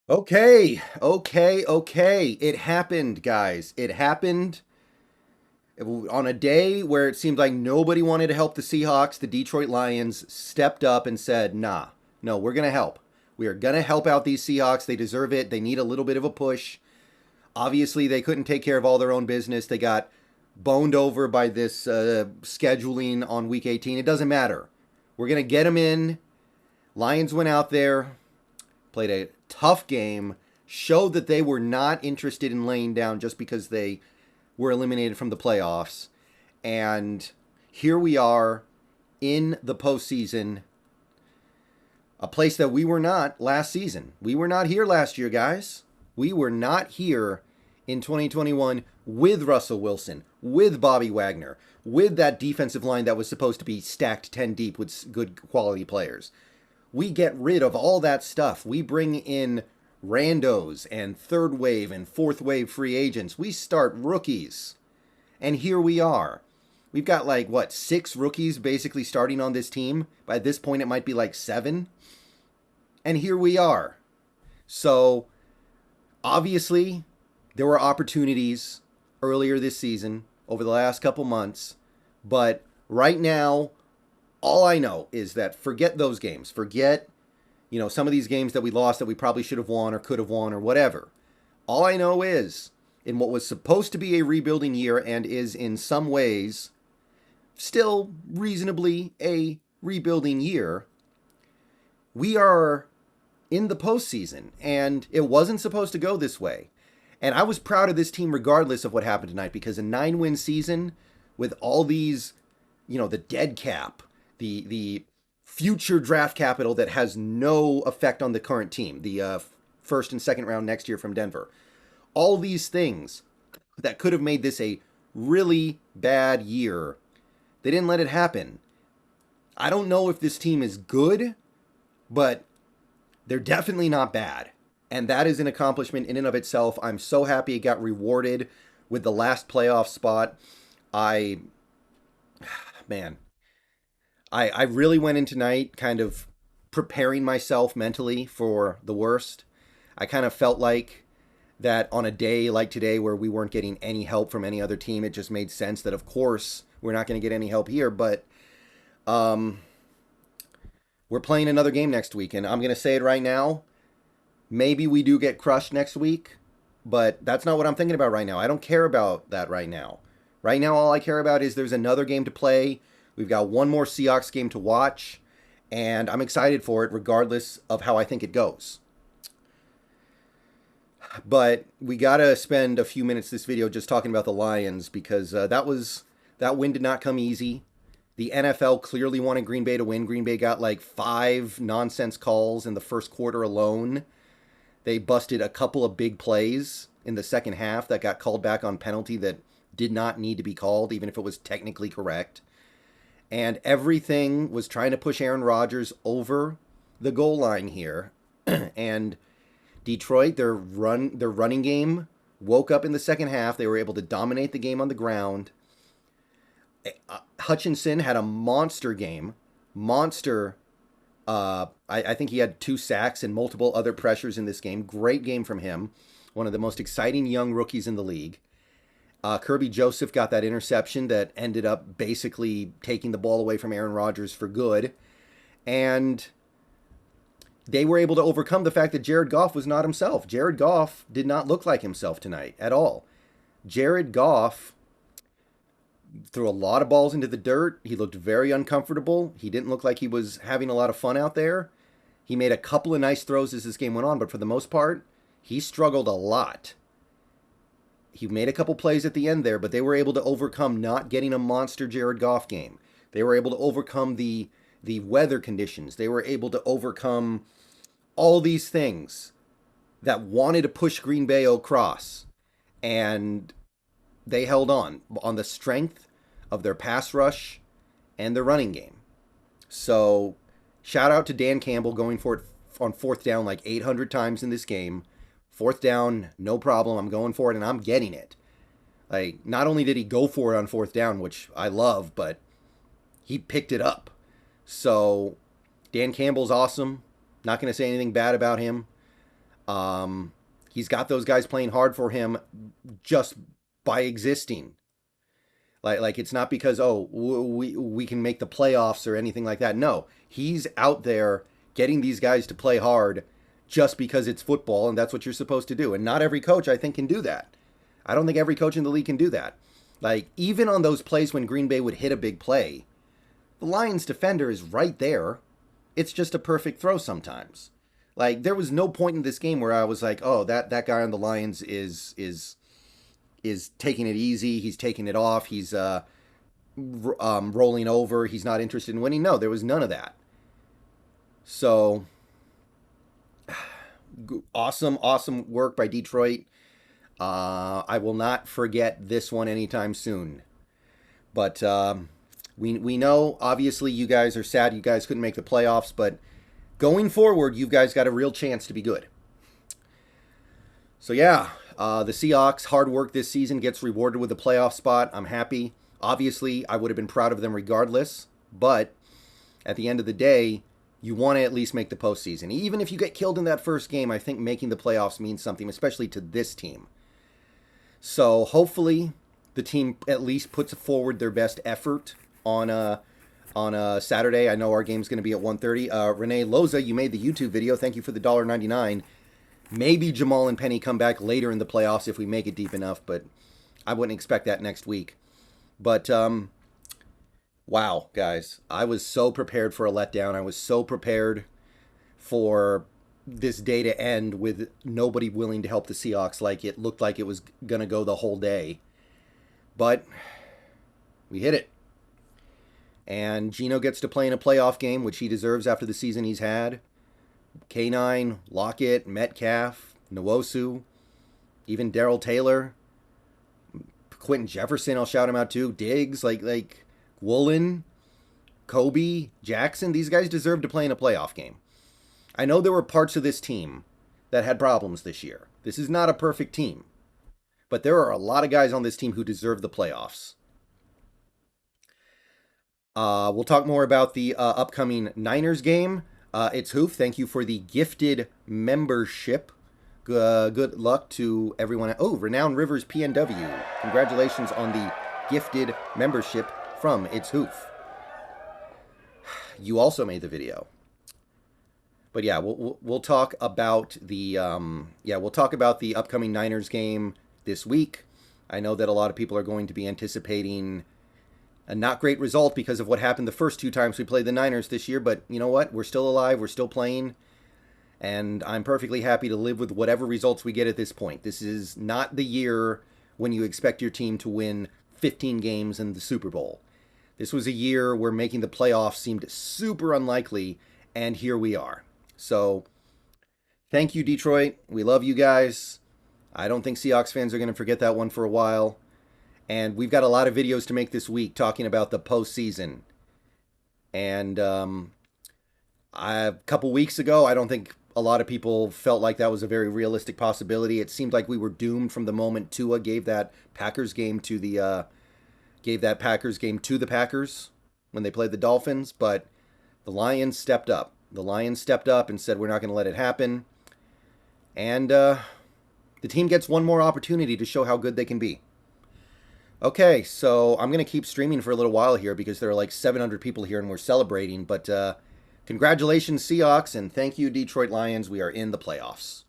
Okay. It happened, guys. It happened on a day where it seemed like nobody wanted to help the Seahawks. The Detroit Lions stepped up and said, nah, no, we're going to help. We are going to help out these Seahawks. They deserve it. They need a little bit of a push. Obviously, they couldn't take care of all their own business. They got boned over by this scheduling on week 18. It doesn't matter. We're going to get them in. Lions went out there, played a tough game, showed that they were not interested in laying down just because they were eliminated from the playoffs. And here we are in the postseason, a place that we were not last season. We were not here last year, guys. We were not here in 2021 with Russell Wilson, with Bobby Wagner, with that defensive line that was supposed to be stacked 10 deep with good quality players. We get rid of all that stuff. We bring in randos and third wave and fourth wave free agents. We start rookies. And here we are. We've got like, what, 6 rookies basically starting on this team. By this point, it might be like 7. And here we are. So, obviously, there were opportunities earlier this season, over the last couple months. But right now, all I know is that forget those games. Forget, some of these games that we lost that we probably should have won or could have won or whatever. All I know is, in what was supposed to be a rebuilding year and is in some ways still reasonably a rebuilding year, we are in the postseason. And it wasn't supposed to go this way. And I was proud of this team regardless of what happened tonight, because a 9-win season with all these, the dead cap, the future draft capital that has no effect on the current team, the first and second round next year from Denver. All these things that could have made this a really bad year, they didn't let it happen. I don't know if this team is good, but they're definitely not bad. And that is an accomplishment in and of itself. I'm so happy it got rewarded with the last playoff spot. I really went in tonight kind of preparing myself mentally for the worst. I kind of felt like that on a day like today where we weren't getting any help from any other team, it just made sense that, of course, we're not going to get any help here. But we're playing another game next week, and I'm going to say it right now. Maybe we do get crushed next week, but that's not what I'm thinking about right now. I don't care about that right now. Right now, all I care about is there's another game to play. We've got one more Seahawks game to watch, and I'm excited for it regardless of how I think it goes. But we got to spend a few minutes this video just talking about the Lions, because that win did not come easy. The NFL clearly wanted Green Bay to win. Green Bay got like 5 nonsense calls in the first quarter alone. They busted a couple of big plays in the second half that got called back on penalty that did not need to be called, even if it was technically correct. And everything was trying to push Aaron Rodgers over the goal line here. And Detroit, their running game woke up in the second half. They were able to dominate the game on the ground. Hutchinson had a monster game. I think he had 2 sacks and multiple other pressures in this game. Great game from him. One of the most exciting young rookies in the league. Kirby Joseph got that interception that ended up basically taking the ball away from Aaron Rodgers for good. And they were able to overcome the fact that Jared Goff was not himself. Jared Goff did not look like himself tonight at all. Jared Goff threw a lot of balls into the dirt. He looked very uncomfortable. He didn't look like he was having a lot of fun out there. He made a couple of nice throws as this game went on, but for the most part, he struggled a lot. He made a couple plays at the end there, but they were able to overcome not getting a monster Jared Goff game. They were able to overcome the weather conditions. They were able to overcome all these things that wanted to push Green Bay across. And they held on the strength of their pass rush and their running game. So shout out to Dan Campbell going for it on 4th down like 800 times in this game. 4th down, no problem. I'm going for it, and I'm getting it. Like, not only did he go for it on 4th down, which I love, but he picked it up. So Dan Campbell's awesome. Not going to say anything bad about him. He's got those guys playing hard for him just by existing. Like it's not because, oh, we can make the playoffs or anything like that. No, he's out there getting these guys to play hard just because it's football, and that's what you're supposed to do. And not every coach, I think, can do that. I don't think every coach in the league can do that. Like, even on those plays when Green Bay would hit a big play, the Lions defender is right there. It's just a perfect throw sometimes. Like, there was no point in this game where I was like, oh, that guy on the Lions is taking it easy. He's taking it off. He's rolling over. He's not interested in winning. No, there was none of that. So, awesome work by Detroit. I will not forget this one anytime soon. But we know, obviously, you guys are sad you guys couldn't make the playoffs, but going forward, you guys got a real chance to be good. So yeah, the Seahawks' hard work this season gets rewarded with a playoff spot. I'm happy. Obviously, I would have been proud of them regardless, but at the end of the day, you want to at least make the postseason. Even if you get killed in that first game, I think making the playoffs means something, especially to this team. So hopefully the team at least puts forward their best effort on a Saturday. I know our game's going to be at 1:30. Renee Loza, you made the YouTube video. Thank you for the $1.99. Maybe Jamal and Penny come back later in the playoffs if we make it deep enough, but I wouldn't expect that next week. But wow, guys, I was so prepared for a letdown. I was so prepared for this day to end with nobody willing to help the Seahawks. Like, it looked like it was going to go the whole day. But we hit it. And Geno gets to play in a playoff game, which he deserves after the season he's had. K9, Lockett, Metcalf, Nwosu, even Darrell Taylor, Quentin Jefferson, I'll shout him out too. Diggs, like Woolen, Kobe, Jackson. These guys deserve to play in a playoff game. I know there were parts of this team that had problems this year. This is not a perfect team. But there are a lot of guys on this team who deserve the playoffs. We'll talk more about the upcoming Niners game. It's Hoof. Thank you for the gifted membership. Good luck to everyone. Oh, Renowned Rivers PNW. Congratulations on the gifted membership from It's Hoof. You also made the video. But yeah, we'll talk about the upcoming Niners game this week. I know that a lot of people are going to be anticipating a not great result because of what happened the first two times we played the Niners this year, but you know what? We're still alive, we're still playing, and I'm perfectly happy to live with whatever results we get at this point. This is not the year when you expect your team to win 15 games in the Super Bowl. This was a year where making the playoffs seemed super unlikely, and here we are. So, thank you, Detroit. We love you guys. I don't think Seahawks fans are going to forget that one for a while. And we've got a lot of videos to make this week talking about the postseason. And a couple weeks ago, I don't think a lot of people felt like that was a very realistic possibility. It seemed like we were doomed from the moment Tua gave that Packers game to the Packers when they played the Dolphins. But the Lions stepped up. The Lions stepped up and said, we're not going to let it happen. And the team gets one more opportunity to show how good they can be. Okay, so I'm going to keep streaming for a little while here because there are like 700 people here and we're celebrating. But congratulations, Seahawks, and thank you, Detroit Lions. We are in the playoffs.